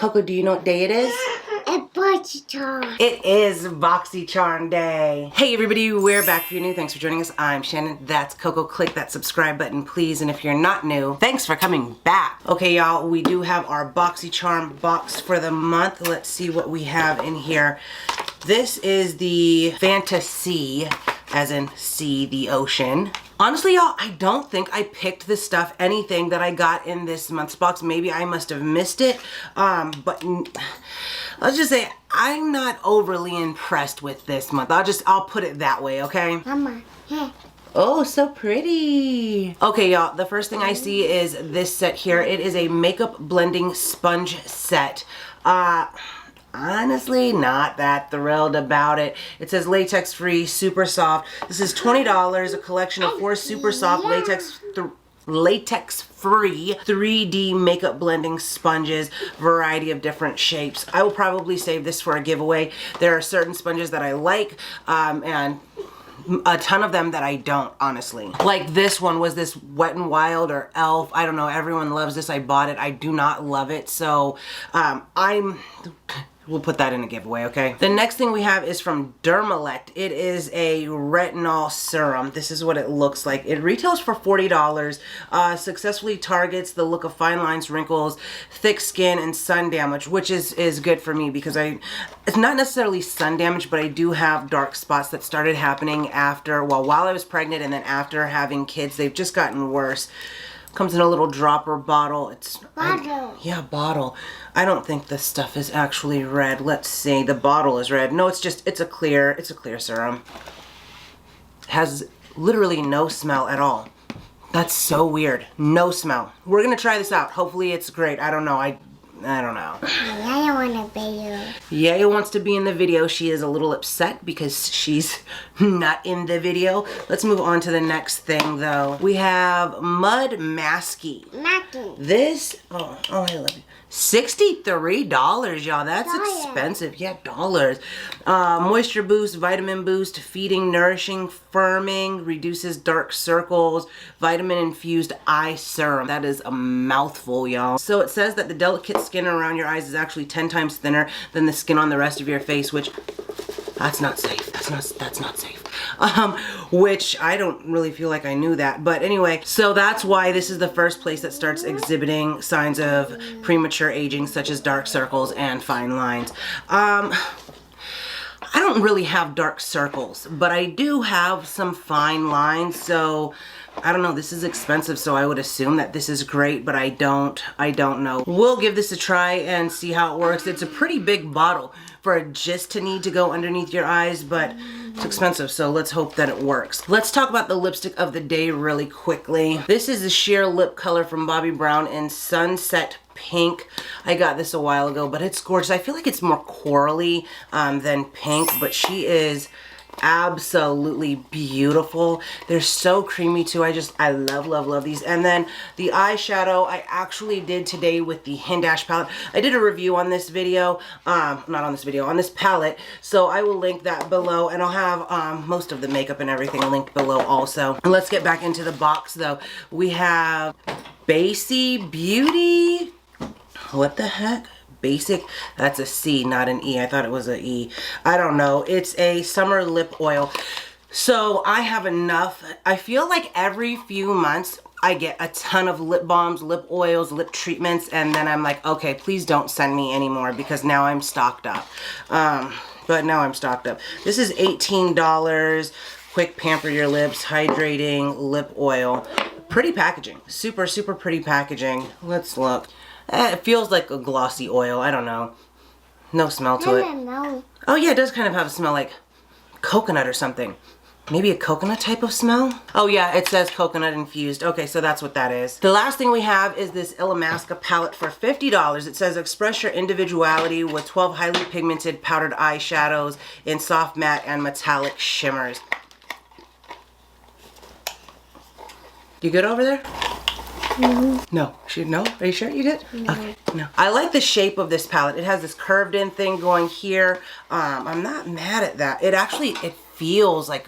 Coco, do you know what day it is? Boxycharm. It is Boxycharm Day. Hey everybody, we're back. If you're new, thanks for joining us. I'm Shannon. That's Coco. Click that subscribe button, please. And if you're not new, thanks for coming back. Okay, y'all, we do have our Boxycharm box for the month. Let's see what we have in here. This is the Fantasy, as in sea, the ocean. Honestly, y'all, I don't think I picked this stuff, anything that I got in this month's box. Maybe I must have missed it. But let's just say I'm not overly impressed with this month. I'll put it that way, okay? Mama, here. Oh, so pretty. Okay, y'all, the first thing I see is this set here. It is a makeup blending sponge set. Honestly, not that thrilled about it. It says latex free, super soft. This is $20, a collection of 4 super soft latex free 3D makeup blending sponges, variety of different shapes. I will probably save this for a giveaway. There are certain sponges that I like, and a ton of them that I don't, honestly. Like this one was this Wet n Wild or Elf. I don't know, everyone loves this. I bought it. I do not love it, so we'll put that in a giveaway, okay? The next thing we have is from Dermalect. It is a retinol serum. This is what it looks like. It retails for $40. Successfully targets the look of fine lines, wrinkles, thick skin, and sun damage, which is good for me because it's not necessarily sun damage, but I do have dark spots that started happening after, while I was pregnant and then after having kids. They've just gotten worse. Comes in a little dropper bottle. It's Bottle. yeah, bottle. I don't think this stuff is actually red. Let's see. The bottle is red. No, it's a clear serum. It has literally no smell at all. That's so weird. No smell. We're gonna try this out. Hopefully it's great. I don't know. I don't know. I want to be you. Yaya wants to be in the video. She is a little upset because she's not in the video. Let's move on to the next thing though. We have Mud Masky. Mackie. This, oh, I love it. $63, y'all. That's expensive. Yeah, dollars. Moisture boost, vitamin boost, feeding, nourishing, firming, reduces dark circles, vitamin infused eye serum. That is a mouthful, y'all. So it says that the delicate skin around your eyes is actually 10 times thinner than the skin on the rest of your face, which that's not safe. That's not safe. Which I don't really feel like I knew that. But anyway, so that's why this is the first place that starts exhibiting signs of premature aging, such as dark circles and fine lines. I don't really have dark circles, but I do have some fine lines, so I don't know. This is expensive, so I would assume that this is great, but I don't know. We'll give this a try and see how it works. It's a pretty big bottle for just to need to go underneath your eyes, but it's expensive, so let's hope that it works. Let's talk about the lipstick of the day really quickly. This is a sheer lip color from Bobbi Brown in Sunset Pink. I got this a while ago, but it's gorgeous. I feel like it's more corally than pink, but she is absolutely beautiful. They're so creamy too. I love these. And then the eyeshadow I actually did today with the Hindash palette. I did a review on this video, not on this video, on this palette, so I will link that below, and I'll have most of the makeup and everything linked below also. And let's get back into the box though. We have Basic Beauty. What the heck? Basic, that's a C, not an E. I thought it was a E. I don't know. It's a summer lip oil. So I have enough. I feel like every few months I get a ton of lip balms, lip oils, lip treatments, and then I'm like, okay, please don't send me anymore because now I'm stocked up. But now I'm stocked up. This is $18. Quick Pamper Your Lips Hydrating Lip Oil. Pretty packaging. Super pretty packaging. Let's look. It feels like a glossy oil. I don't know. No smell to it. Oh yeah, it does kind of have a smell like coconut or something. Maybe a coconut type of smell? Oh yeah, it says coconut infused. Okay, so that's what that is. The last thing we have is this Illamasqua palette for $50. It says express your individuality with 12 highly pigmented powdered eyeshadows in soft matte and metallic shimmers. You good over there? No. No? Are you sure you did? Okay. No. I like the shape of this palette. It has this curved in thing going here. I'm not mad at that. It feels like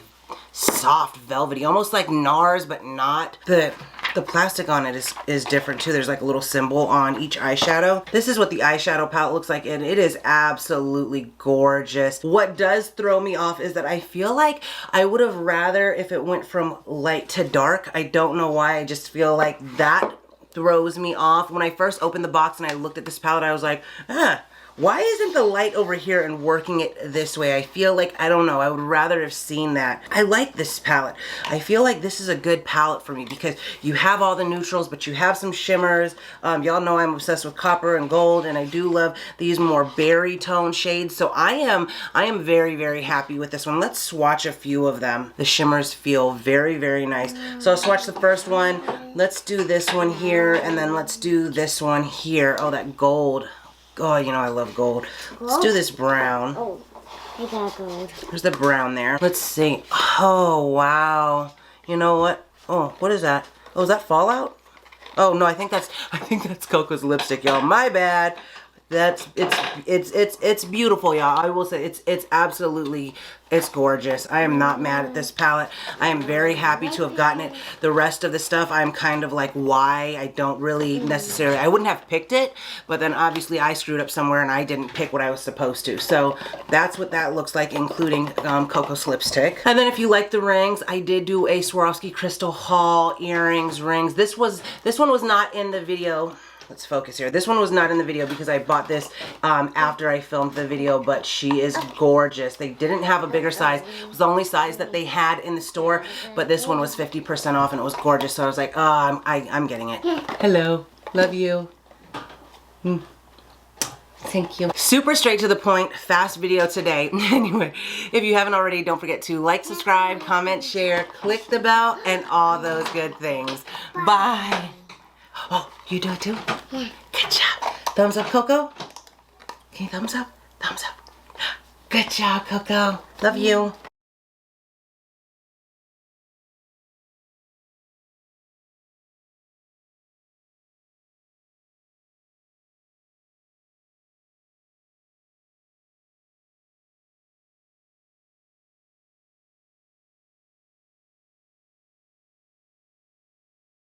soft, velvety, almost like NARS, but not. The The plastic on it is different too. There's like a little symbol on each eyeshadow. This is what the eyeshadow palette looks like, and it is absolutely gorgeous. What does throw me off is that I feel like I would have rather if it went from light to dark. I don't know why. I just feel like that throws me off. When I first opened the box and I looked at this palette, I was like, why isn't the light over here and working it this way? I feel like, I don't know, I would rather have seen that. I like this palette. I feel like this is a good palette for me because you have all the neutrals, but you have some shimmers. Y'all know I'm obsessed with copper and gold, and I do love these more berry tone shades. So I am very, very happy with this one. Let's swatch a few of them. The shimmers feel very, very nice. So I'll swatch the first one. Let's do this one here, and then let's do this one here. Oh, that gold. Oh, you know I love gold. Let's do this brown. Oh, I got gold. There's the brown there. Let's see. Oh, wow. You know what? Oh, what is that? Oh, is that Fallout? Oh, no, I think that's Coco's lipstick, y'all. My bad. It's beautiful, y'all. I will say it's absolutely, it's gorgeous. I am not mad at this palette. I am very happy to have gotten it. The rest of the stuff, I'm kind of like, why? I don't really necessarily, I wouldn't have picked it, but then obviously I screwed up somewhere and I didn't pick what I was supposed to. So that's what that looks like, including Coco's lipstick. And then if you like the rings, I did do a Swarovski crystal haul, earrings, rings. This one was not in the video. Let's focus here. This one was not in the video because I bought this after I filmed the video, but she is gorgeous. They didn't have a bigger size. It was the only size that they had in the store, but this one was 50% off and it was gorgeous. So I was like, oh, I'm getting it. Hello. Love you. Thank you. Super straight to the point, fast video today. Anyway, if you haven't already, don't forget to like, subscribe, comment, share, click the bell, and all those good things. Bye. Oh, you do it too? Yeah. Good job. Thumbs up, Coco. Can you thumbs up? Thumbs up. Good job, Coco. Love you.